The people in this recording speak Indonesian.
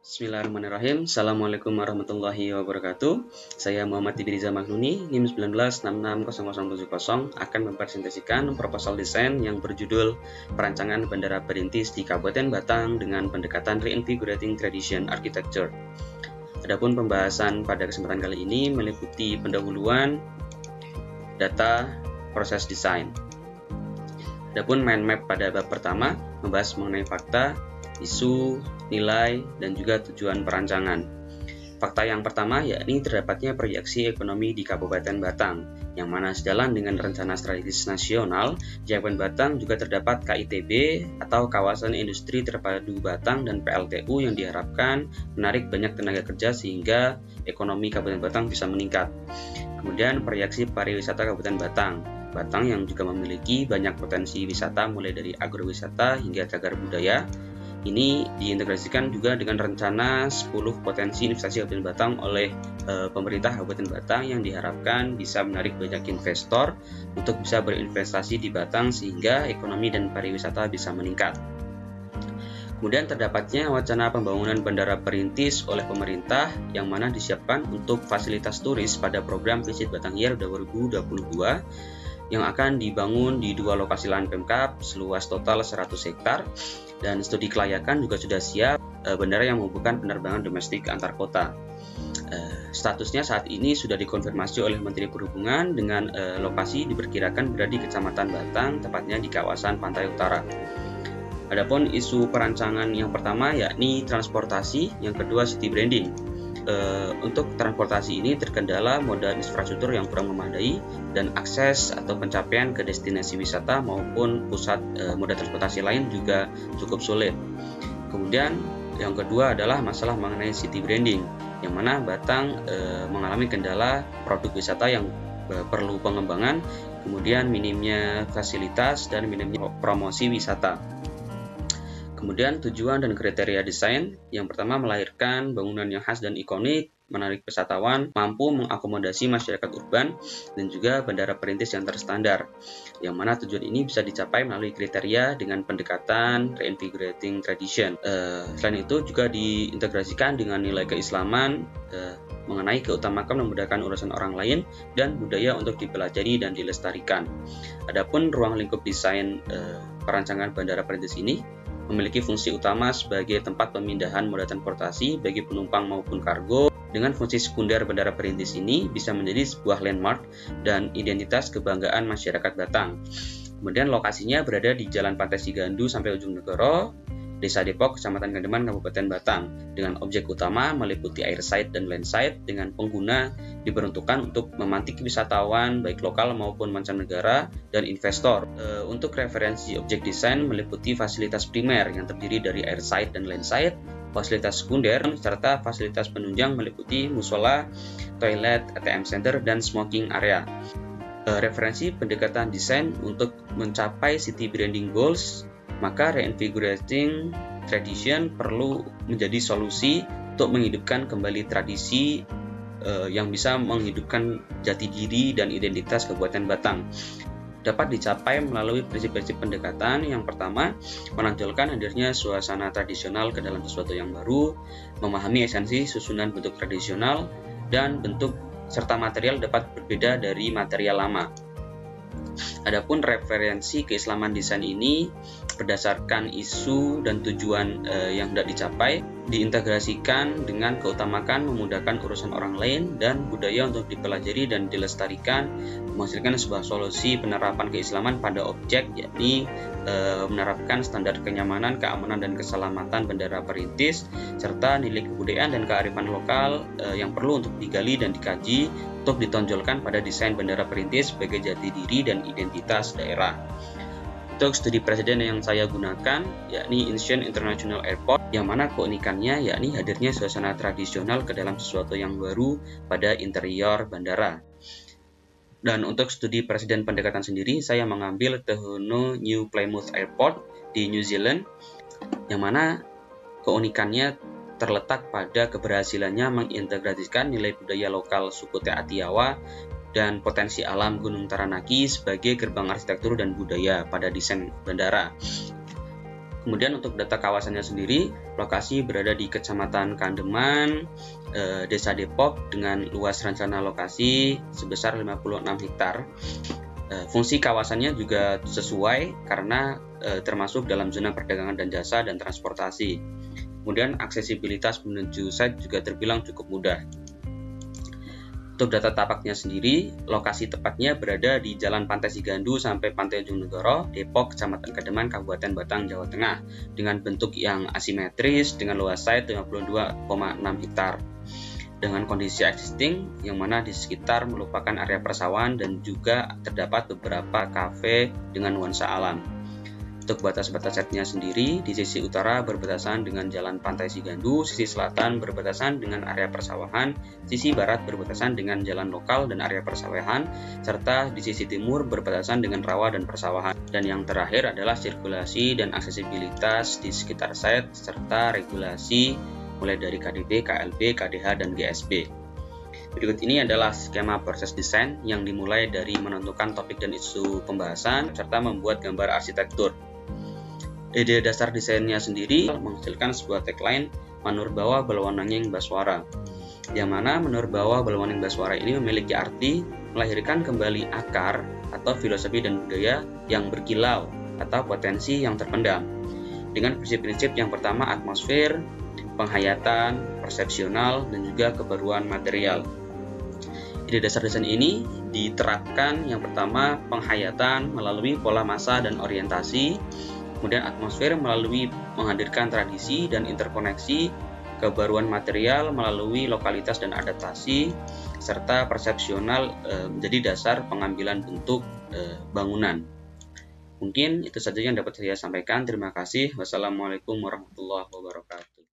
Bismillahirrahmanirrahim. Assalamualaikum warahmatullahi wabarakatuh. Saya Muhammad Ibriza Magnuni, NIM 19660070 akan mempresentasikan proposal desain yang berjudul Perancangan Bandara Perintis di Kabupaten Batang dengan pendekatan Reinvigorating Tradition Architecture. Adapun pembahasan pada kesempatan kali ini meliputi pendahuluan, data, proses desain. Adapun mind map pada bab pertama membahas mengenai fakta, isu, nilai, dan juga tujuan perancangan. Fakta yang pertama yakni terdapatnya proyeksi ekonomi di Kabupaten Batang, yang mana sejalan dengan rencana strategis nasional, di Kabupaten Batang juga terdapat KITB atau Kawasan Industri Terpadu Batang dan PLTU yang diharapkan menarik banyak tenaga kerja sehingga ekonomi Kabupaten Batang bisa meningkat. Kemudian proyeksi pariwisata Kabupaten Batang. Batang yang juga memiliki banyak potensi wisata mulai dari agrowisata hingga cagar budaya. Ini diintegrasikan juga dengan rencana 10 potensi investasi Kabupaten Batang oleh pemerintah Kabupaten Batang yang diharapkan bisa menarik banyak investor untuk bisa berinvestasi di Batang sehingga ekonomi dan pariwisata bisa meningkat. Kemudian terdapatnya wacana pembangunan Bandara Perintis oleh pemerintah yang mana disiapkan untuk fasilitas turis pada program Visit Batang Year 2022 yang akan dibangun di 2 lokasi lahan Pemkab seluas total 100 hektar dan studi kelayakan juga sudah siap bandara yang menghubungkan penerbangan domestik antar kota. Statusnya saat ini sudah dikonfirmasi oleh Menteri Perhubungan dengan lokasi diperkirakan berada di Kecamatan Batang, tepatnya di kawasan Pantai Utara. Adapun isu perancangan yang pertama yakni transportasi, yang kedua city branding. Untuk transportasi ini terkendala moda infrastruktur yang kurang memadai dan akses atau pencapaian ke destinasi wisata maupun pusat moda transportasi lain juga cukup sulit. Kemudian yang kedua adalah masalah mengenai city branding, yang mana Batang mengalami kendala produk wisata yang perlu pengembangan, kemudian minimnya fasilitas dan minimnya promosi wisata. Kemudian tujuan dan kriteria desain, yang pertama melahirkan bangunan yang khas dan ikonik, menarik wisatawan, mampu mengakomodasi masyarakat urban, dan juga bandara perintis yang terstandar, yang mana tujuan ini bisa dicapai melalui kriteria dengan pendekatan Reinvigorating Tradition. Selain itu juga diintegrasikan dengan nilai keislaman, mengenai keutamakan memudahkan urusan orang lain dan budaya untuk dipelajari dan dilestarikan. Adapun ruang lingkup desain perancangan bandara perintis ini memiliki fungsi utama sebagai tempat pemindahan moda transportasi bagi penumpang maupun kargo. Dengan fungsi sekunder bandara perintis ini bisa menjadi sebuah landmark dan identitas kebanggaan masyarakat Batang. Kemudian lokasinya berada di Jalan Pantai Sigandu sampai Ujung Negoro, Desa Depok, Kecamatan Gandeman, Kabupaten Batang, dengan objek utama meliputi airside dan landside dengan pengguna diperuntukkan untuk memantik wisatawan baik lokal maupun mancanegara dan investor. Untuk referensi objek desain meliputi fasilitas primer yang terdiri dari airside dan landside, fasilitas sekunder, serta fasilitas penunjang meliputi musola, toilet, ATM center, dan smoking area. Referensi pendekatan desain untuk mencapai city branding goals, maka Reinvigorating Tradition perlu menjadi solusi untuk menghidupkan kembali tradisi yang bisa menghidupkan jati diri dan identitas Kabupaten Batang. Dapat dicapai melalui prinsip-prinsip pendekatan. Yang pertama, menonjolkan hadirnya suasana tradisional ke dalam sesuatu yang baru, memahami esensi susunan bentuk tradisional, dan bentuk serta material dapat berbeda dari material lama. Adapun referensi keislaman desain ini berdasarkan isu dan tujuan yang hendak dicapai, diintegrasikan dengan keutamakan memudahkan urusan orang lain dan budaya untuk dipelajari dan dilestarikan, menghasilkan sebuah solusi penerapan keislaman pada objek, yakni menerapkan standar kenyamanan, keamanan, dan keselamatan bandara perintis, serta nilai kebudayaan dan kearifan lokal yang perlu untuk digali dan dikaji untuk ditonjolkan pada desain bandara perintis sebagai jati diri dan identitas daerah. Untuk studi presiden yang saya gunakan yakni Incheon International Airport, yang mana keunikannya yakni hadirnya suasana tradisional ke dalam sesuatu yang baru pada interior bandara. Dan untuk studi presiden pendekatan sendiri, saya mengambil Tohono New Plymouth Airport di New Zealand, yang mana keunikannya terletak pada keberhasilannya mengintegrasikan nilai budaya lokal suku Te-Atiawa dan potensi alam Gunung Taranaki sebagai gerbang arsitektur dan budaya pada desain bandara. Kemudian untuk data kawasannya sendiri, lokasi berada di Kecamatan Kandeman, Desa Depok dengan luas rencana lokasi sebesar 56 hektar. Fungsi kawasannya juga sesuai karena termasuk dalam zona perdagangan dan jasa dan transportasi. Kemudian aksesibilitas menuju site juga terbilang cukup mudah. Untuk data tapaknya sendiri, lokasi tepatnya berada di Jalan Pantai Sigandu sampai Pantai Ujung Negoro, Depok, Kecamatan Kandeman, Kabupaten Batang, Jawa Tengah, dengan bentuk yang asimetris dengan luas site 52,6 hektar. Dengan kondisi existing, yang mana di sekitar merupakan area persawahan dan juga terdapat beberapa kafe dengan nuansa alam. Untuk batas-batas setnya sendiri, di sisi utara berbatasan dengan Jalan Pantai Sigandu, sisi selatan berbatasan dengan area persawahan, sisi barat berbatasan dengan jalan lokal dan area persawahan, serta di sisi timur berbatasan dengan rawa dan persawahan. Dan yang terakhir adalah sirkulasi dan aksesibilitas di sekitar site, serta regulasi mulai dari KDB, KLB, KDH, dan GSB. Berikut ini adalah skema proses desain yang dimulai dari menentukan topik dan isu pembahasan, serta membuat gambar arsitektur. Ide dasar desainnya sendiri menghasilkan sebuah tagline Manur Bawah Balawananging Baswara, yang mana Manur Bawah Balawananging Baswara ini memiliki arti melahirkan kembali akar atau filosofi dan budaya yang berkilau atau potensi yang terpendam, dengan prinsip-prinsip yang pertama atmosfer, penghayatan, persepsional, dan juga kebaruan material. Ide dasar desain ini diterapkan yang pertama penghayatan melalui pola massa dan orientasi, kemudian atmosfer melalui menghadirkan tradisi dan interkoneksi, kebaruan material melalui lokalitas dan adaptasi, serta persepsional menjadi dasar pengambilan bentuk bangunan. Mungkin itu saja yang dapat saya sampaikan. Terima kasih. Wassalamualaikum warahmatullahi wabarakatuh.